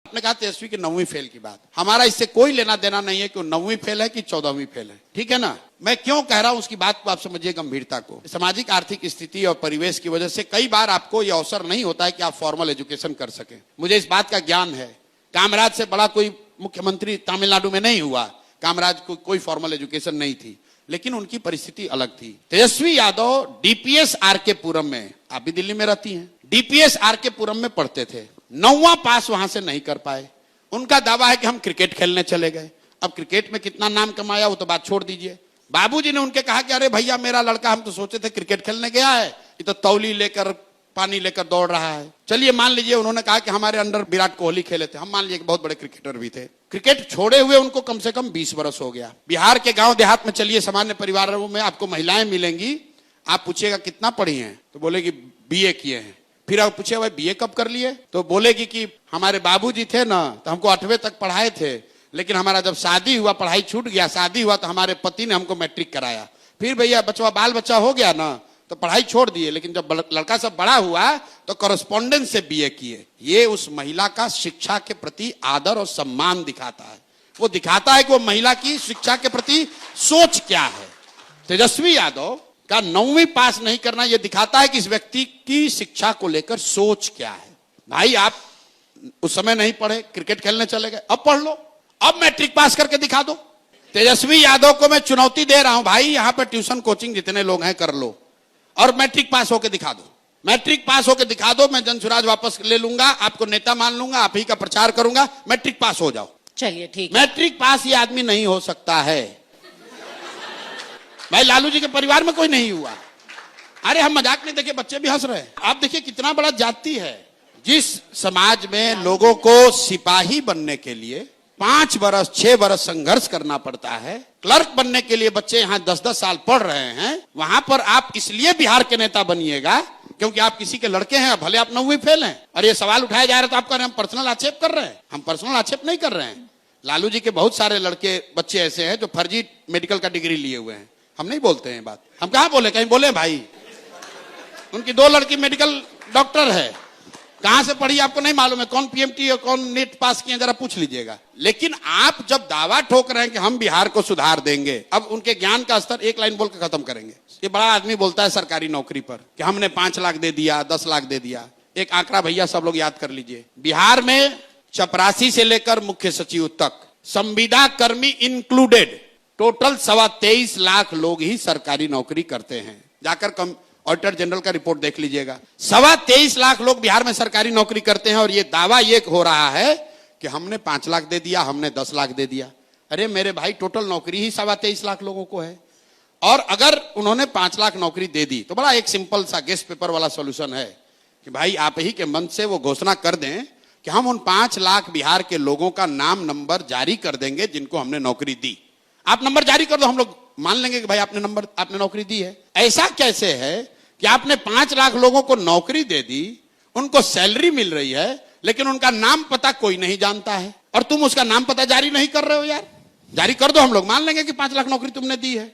आपने कहा तेजस्वी की 9वीं फेल की बात, हमारा इससे कोई लेना देना नहीं है कि 9वीं फेल है कि 14वीं फेल है, ठीक है ना। मैं क्यों कह रहा हूं उसकी बात को आप समझिए गंभीरता को। सामाजिक आर्थिक स्थिति और परिवेश की वजह से कई बार आपको यह अवसर नहीं होता है कि आप फॉर्मल एजुकेशन कर सकें। मुझे इस बात का ज्ञान है। कामराज से बड़ा कोई मुख्यमंत्री तमिलनाडु में नहीं हुआ, कामराज को कोई फॉर्मल एजुकेशन नहीं थी, लेकिन उनकी परिस्थिति अलग थी। तेजस्वी यादव डीपीएस आरके पुरम में, आप भी दिल्ली में रहती हैं, डीपीएस आरके पुरम में पढ़ते थे, 9वां पास वहां से नहीं कर पाए। उनका दावा है कि हम क्रिकेट खेलने चले गए। अब क्रिकेट में कितना नाम कमाया वो तो बात छोड़ दीजिए। बाबूजी ने उनके कहा कि अरे भैया मेरा लड़का, हम तो सोचे थे क्रिकेट खेलने गया है, ये तो तौली लेकर पानी लेकर दौड़ रहा है। चलिए मान लीजिए उन्होंने कहा कि हमारे अंडर विराट कोहली खेले थे, हम मान लीजिए कि बहुत बड़े क्रिकेटर भी थे। क्रिकेट छोड़े हुए उनको कम से कम 20 वर्ष हो गया। बिहार के गांव देहात में चलिए, सामान्य परिवारों में आपको महिलाएं मिलेंगी, आप पूछिएगा कितना पढ़ी हैं तो बोलेगी बीए किए हैं। फिर आप पूछिए भाई बीए कब कर लिए तो बोलेगी कि हमारे बाबूजी थे ना तो हमको 8वीं तक पढ़ाए थे, लेकिन हमारा जब शादी हुआ पढ़ाई छूट गया, शादी हुआ तो हमारे पति ने हमको मैट्रिक कराया। फिर भैया बचवा बाल बच्चा हो गया ना तो पढ़ाई छोड़ दिए, लेकिन जब लड़का सब बड़ा हुआ तो कॉरेस्पॉन्डेंस से बीए किए। ये उस महिला का शिक्षा के प्रति आदर और सम्मान दिखाता है। वो दिखाता है कि वो महिला की शिक्षा के प्रति सोच क्या है। तेजस्वी यादव का 9वीं पास नहीं करना यह दिखाता है कि इस व्यक्ति की शिक्षा को लेकर सोच क्या है। भाई आप उस समय नहीं पढ़े, क्रिकेट खेलने चले गए, अब पढ़ लो, अब मैट्रिक पास करके दिखा दो। तेजस्वी यादव को मैं चुनौती दे रहा हूं, भाई यहां पर ट्यूशन कोचिंग जितने लोग हैं कर लो और मैट्रिक पास होकर दिखा दो। मैट्रिक पास होकर दिखा दो, मैं जनसुराज वापस ले लूंगा, आपको नेता मान लूंगा, आप ही का प्रचार करूंगा। मैट्रिक पास हो जाओ। चलिए ठीक, मैट्रिक पास ये आदमी नहीं हो सकता है। भाई लालू जी के परिवार में कोई नहीं हुआ। अरे हम मजाक नहीं, देखिए बच्चे भी हंस रहे हैं। आप देखिए कितना बड़ा जाति है। जिस समाज में लोगों को सिपाही बनने के लिए 5 वर्ष 6 वर्ष संघर्ष करना पड़ता है, क्लर्क बनने के लिए बच्चे यहाँ 10-10 साल पढ़ रहे हैं, वहां पर आप इसलिए बिहार के नेता बनिएगा क्योंकि आप किसी के लड़के हैं, भले आप 9वीं फेल हैं। और ये सवाल उठाया जा रहा है तो आप कह रहे हैं हम पर्सनल आक्षेप कर रहे हैं। हम पर्सनल आक्षेप नहीं कर रहे हैं। लालू जी के बहुत सारे लड़के बच्चे ऐसे हैं जो फर्जी मेडिकल का डिग्री लिए हुए हैं। हम नहीं बोलते हैं बात, हम कहां बोले, कहीं बोले भाई। उनकी 2 लड़की मेडिकल डॉक्टर है, कहां से पढ़ी आपको नहीं मालूम है, कौन पीएमटी और कौन नीट पास किए जरा पूछ लीजिएगा। लेकिन आप जब दावा ठोक रहे हैं कि हम बिहार को सुधार देंगे, अब उनके ज्ञान का स्तर एक लाइन बोल के खत्म करेंगे। ये बड़ा आदमी बोलता है सरकारी नौकरी पर कि हमने 5 लाख दे दिया, 10 लाख दे दिया। एक आंकड़ा भैया सब लोग याद कर लीजिए, बिहार में चपरासी से लेकर मुख्य सचिव तक, संविदा कर्मी इंक्लूडेड, टोटल 23.25 लाख लोग ही सरकारी नौकरी करते हैं। जाकर ऑडिटर जनरल का रिपोर्ट देख लीजिएगा। 23.25 लाख लोग बिहार में सरकारी नौकरी करते हैं और ये दावा ये हो रहा है कि हमने 5 लाख दे दिया, हमने 10 लाख दे दिया। अरे मेरे भाई टोटल नौकरी ही 23.25 लाख लोगों को है। और अगर उन्होंने 5 लाख नौकरी दे दी तो बड़ा एक सिंपल सा गेस्ट पेपर वाला सोल्यूशन है कि भाई आप ही के मन से वो घोषणा कर दें कि हम उन 5 लाख बिहार के लोगों का नाम नंबर जारी कर देंगे जिनको हमने नौकरी दी। आप नंबर जारी कर दो, हम लोग मान लेंगे कि भाई आपने नौकरी दी है। ऐसा कैसे है कि आपने 5 लाख लोगों को नौकरी दे दी, उनको सैलरी मिल रही है, लेकिन उनका नाम पता कोई नहीं जानता है, और तुम उसका नाम पता जारी नहीं कर रहे हो। यार जारी कर दो, हम लोग मान लेंगे कि 5 लाख नौकरी तुमने दी है।